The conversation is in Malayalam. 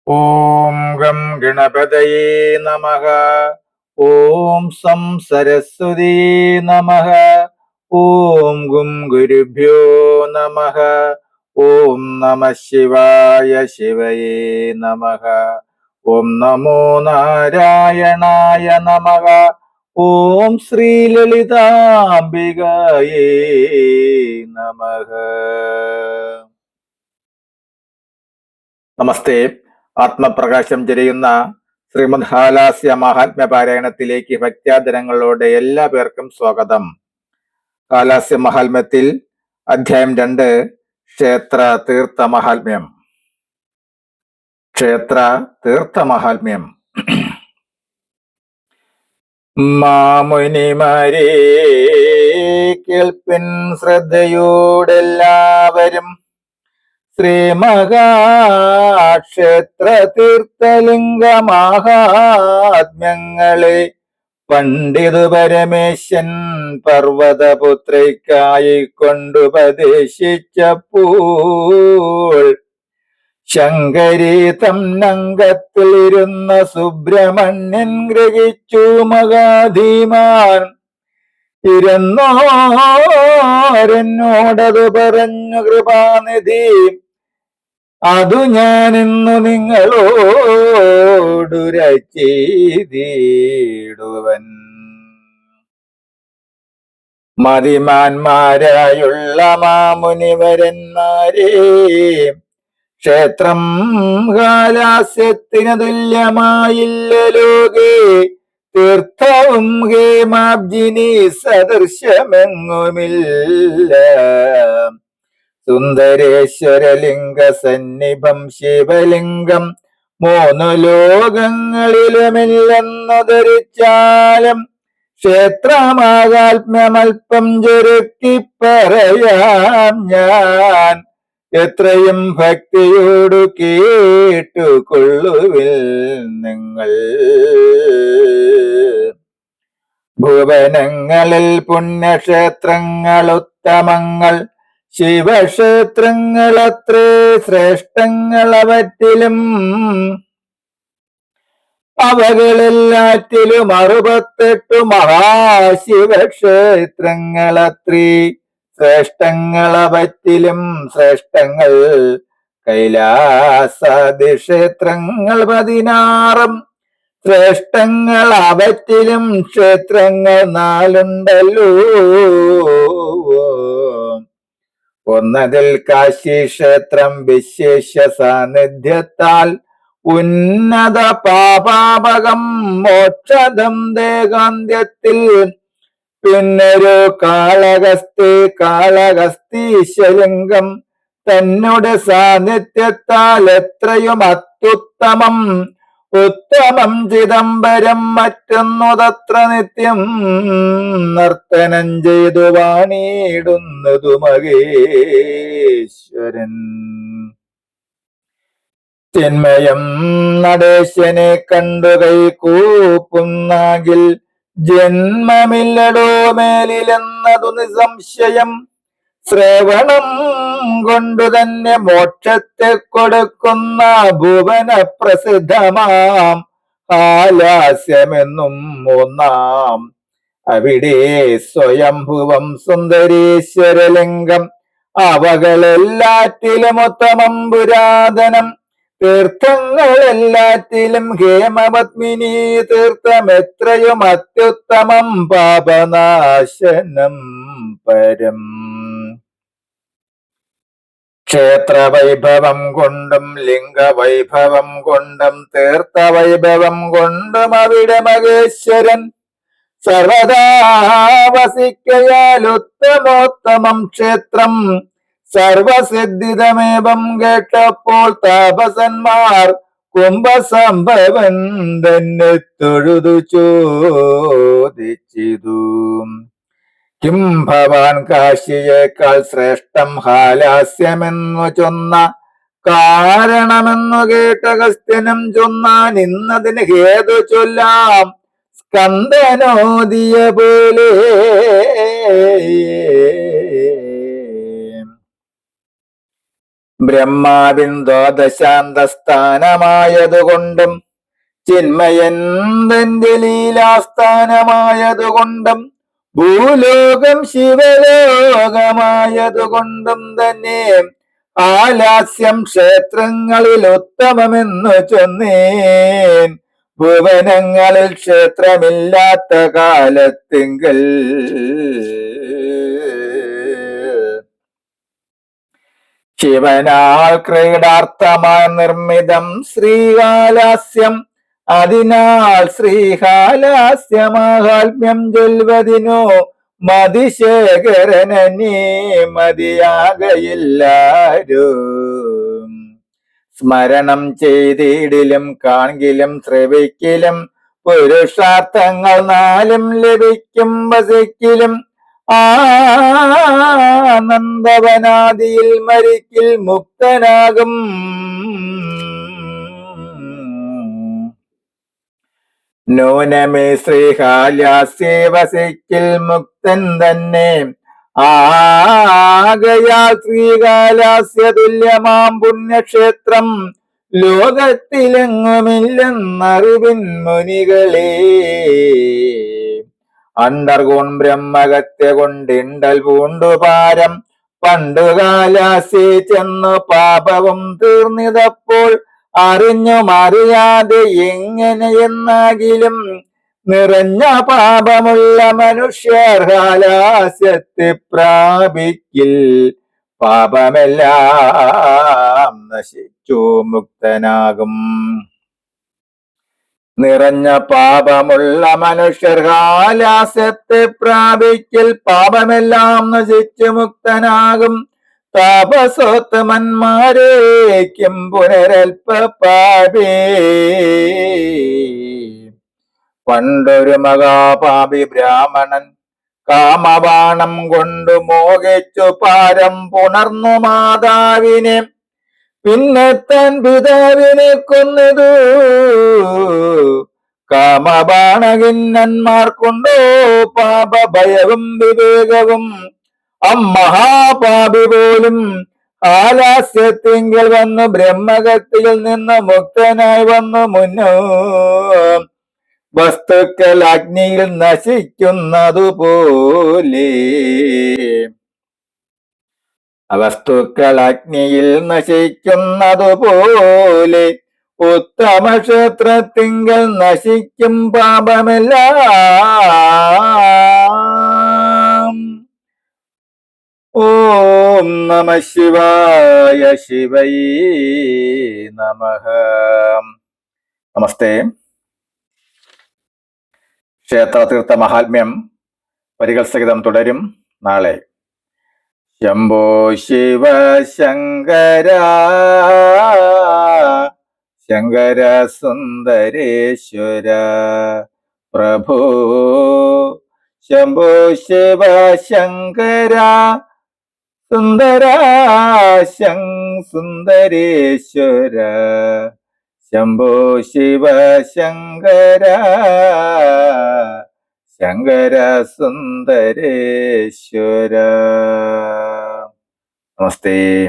ഓം ഗം ഗണപതയേ നമഃ. ഓം സം സരസ്വതീ നമഃ. ഓം ഗും ഗുരുഭ്യോ നമഃ. ഓം നമഃ ശിവായ ശിവയേ നമഃ. ഓം നമോ നാരായണായ നമഃ. ഓം ശ്രീ ലളിതാംബികായേ നമഃ. നമസ്തേ. ആത്മപ്രകാശം ചൊരിയുന്ന ശ്രീമദ് ഹാലാസ്യ മഹാത്മ്യ പാരായണത്തിലേക്ക് ഭക്ത്യാദരങ്ങളോടെ എല്ലാ പേർക്കും സ്വാഗതം. ഹാലാസ്യ മഹാത്മ്യത്തിൽ അധ്യായം 2, ക്ഷേത്ര തീർത്ഥ മഹാത്മ്യം. ക്ഷേത്ര തീർത്ഥ മഹാത്മ്യം. മാമുനിമാരേ കേൾപ്പിൻ ശ്രദ്ധയോടെല്ലാവരും. ശ്രീമഹാക്ഷേത്ര തീർത്ഥലിംഗമാഹാത്മ്യങ്ങളെ പണ്ഡിതു പരമേശൻ പർവതപുത്രയ്ക്കായി കൊണ്ടുപദേശിച്ചപ്പോൾ ശങ്കരിതം നങ്കത്തിലിരുന്ന സുബ്രഹ്മണ്യൻ ഗ്രഹിച്ചു മഹാധീമാൻ ഇരുന്നോരെന്നോടത് പറഞ്ഞു കൃപാനിധി. അതു ഞാനിന്നു നിങ്ങളോടുരചെയ്തിടുവൻ. മതിമാന്മാരായുള്ള മാമുനിവരന്മാരെ ക്ഷേത്രം ഹാലാസ്യത്തിന് തുല്യമായില്ല ലോകേ. തീർത്ഥവും ഹേമാബ്ജിനി സദൃശമെങ്ങുമില്ല. സുന്ദരേശ്വരലിംഗ സന്നിഭം ശിവലിംഗം 3 ലോകങ്ങളിലുമില്ലെന്നു ധരിച്ചാലും ക്ഷേത്രമാഹാത്മ്യമൽപ്പം ചുരുക്കി പറയാം ഞാൻ. എത്രയും ഭക്തിയോടു കേട്ടുകൊള്ളുവിൽ നിങ്ങൾ. ഭുവനങ്ങളിൽ പുണ്യക്ഷേത്രങ്ങൾ ഉത്തമങ്ങൾ, ശിവക്ഷേത്രങ്ങളത്രേ ശ്രേഷ്ഠങ്ങൾ. അവറ്റിലും അവകളെല്ലാറ്റിലും 68 മഹാശിവക്ഷേത്രങ്ങളത്രേ ശ്രേഷ്ഠങ്ങൾ. അവറ്റിലും ശ്രേഷ്ഠങ്ങൾ കൈലാസാദി ക്ഷേത്രങ്ങൾ 16 ശ്രേഷ്ഠങ്ങൾ. അവറ്റിലും ക്ഷേത്രങ്ങൾ 4 ഉണ്ടല്ലോ. ഒന്നതിൽ കാശി ക്ഷേത്രം വിശേഷ സാന്നിധ്യത്താൽ ഉന്നത പാപാപകം മോക്ഷദം ദേഹാന്ത്യത്തിൽ. പിന്നൊരു കാളഹസ്തീശലിംഗം തന്നോട് സാന്നിധ്യത്താൽ എത്രയും അത്യുത്തമം. ഉത്തമം ചിദംബരം മറ്റൊന്നു തത്ര നിത്യം നർത്തനം ചെയ്തു വാണിയിടുന്നതു മഹേശ്വരൻ. ചിന്മയം നടേശനെ കണ്ടു കൈകൂപ്പുന്നാകിൽ ജന്മമില്ലടോ മേലിലെന്നതു നിസംശയം. ശ്രവണം കൊണ്ടു തന്നെ മോക്ഷത്തെ കൊടുക്കുന്ന ഭുവന പ്രസിദ്ധമാം ഹാലാസ്യമെന്നും 1 അവിടെ സ്വയംഭുവം സുന്ദരീശ്വരലിംഗം. അവകളെല്ലാറ്റിലും ഉത്തമം പുരാതനം. തീർത്ഥങ്ങളെല്ലാറ്റിലും ഹേമപത്മിനി തീർത്ഥം എത്രയും അത്യുത്തമം. പാപനാശനം പരം. ക്ഷേത്രവൈഭവം കൊണ്ടും ലിംഗവൈഭവം കൊണ്ടും തീർത്ഥവൈഭവം കൊണ്ടും അവിടെ മഹേശ്വരൻ സർവദാ വസിക്കയാൽ ഉത്തമോത്തമം ക്ഷേത്രം. സർവസിദ്ധിതമേവം കേട്ടപ്പോൾ താപസന്മാർ കുംഭസംഭവൻ തന്നെ തൊഴുതു ചോദിച്ചിതു. കിം ഭവാൻ കാശിയേക്കാൾ ശ്രേഷ്ഠം ഹാലാസ്യമെന്നു ചൊന്ന കാരണമെന്നു കേട്ട അഗസ്ത്യനും ചൊന്നാൻ. ഇന്നതിന് ഹേതു ചൊല്ലാം സ്കന്ദനോദിയ പോലെ. ബ്രഹ്മാവിൻ ദ്വാദശാന്തസ്ഥാനമായതുകൊണ്ടും ചിന്മയൻ തന്റെ ലീലാസ്ഥാനമായതുകൊണ്ടും ഭൂലോകം ശിവലോകമായതുകൊണ്ടും തന്നെ ആലാസ്യം ക്ഷേത്രങ്ങളിൽ ഉത്തമമെന്നു ചൊന്നേൻ. ഭുവനങ്ങളിൽ ക്ഷേത്രമില്ലാത്ത കാലത്തിങ്കൽ ശിവനാൽ ക്രീഡാർത്ഥമായി നിർമ്മിതം ശ്രീകാലാസ്യം. അതിനാൽ ശ്രീകാലാസ്യമാഹാത്മ്യം ചൊൽവതിനോ മതിശേഖരനേ മതിയാകയില്ലാരും. സ്മരണം ചെയ്തിടിലും കാൺകിലും ശ്രവിക്കിലും പുരുഷാർത്ഥങ്ങൾ നാലും ലഭിക്കും വസിക്കിലും ആനന്ദവനാദിയിൽ മരിക്കിൽ മുക്തനാകും. നൂനമേ ശ്രീകാലാസ്യേ വസിക്കിൽ മുക്തൻ തന്നെ. ആകയാൽ ശ്രീകാലാസ്യ തുല്യമാം പുണ്യക്ഷേത്രം ലോകത്തിലെങ്ങുമില്ലെന്നറിവിൻ മുനികളെ. അണ്ടർകോൺ ബ്രഹ്മഹത്യ കൊണ്ടിണ്ടൽ പൂണ്ടുപാരം പണ്ടുകാലാസ്യേ ചെന്നു പാപവും തീർന്നിതപ്പോൾ അറിഞ്ഞും അറിയാതെ എങ്ങനെയെന്നാകിലും നിറഞ്ഞ പാപമുള്ള മനുഷ്യർ കാലാസ്യത്തെ പ്രാപിക്കിൽ പാപമെല്ലാം നശിച്ചു മുക്തനാകും. നിറഞ്ഞ പാപമുള്ള മനുഷ്യർ കാലാസ്യത്തെ പ്രാപിക്കൽ പാപമെല്ലാം നശിച്ചു മുക്തനാകും. താപസോത്തമന്മാരേക്കും പുനരൽപ പാപേ. പണ്ടൊരു മഹാപാപി ബ്രാഹ്മണൻ കാമബാണം കൊണ്ടു മോഹിച്ചു പാരം പുണർന്നു മാതാവിനെ. പിന്നെ താൻ പിതാവിനെ കൊന്നതു കാമബാണകിന്നന്മാർക്കുണ്ടോ പാപഭയവും വിവേകവും. അമ്മഹാപാപി പോലും ആലാസ്യത്തിങ്കിൽ വന്നു ബ്രഹ്മഗത്തിയിൽ നിന്ന് മുക്തനായി വന്നു മുന്നോ വസ്തുക്കൾ അഗ്നിയിൽ നശിക്കുന്നതുപോലെ. വസ്തുക്കൾ അഗ്നിയിൽ നശിക്കുന്നതുപോലെ ഉത്തമ ക്ഷേത്രത്തിങ്കൽ നശിക്കും പാപമെല്ലാം. ഓം നമ ശിവായ. ശിവയേ നമഃ. നമസ്തേ. ക്ഷേത്രതീർത്ഥ മഹാത്മ്യം വരികൾ സഹിതം തുടരും നാളെ. ശംഭോ ശിവ ശങ്കര ശങ്കര സുന്ദരേശ്വര പ്രഭോ. ശംഭോ ശിവ ശങ്കര സുന്ദര സുന്ദരേശ്വര. ശംഭോ ശിവ ശങ്കര ശങ്കര സുന്ദരേശ്വര. നമസ്തേ.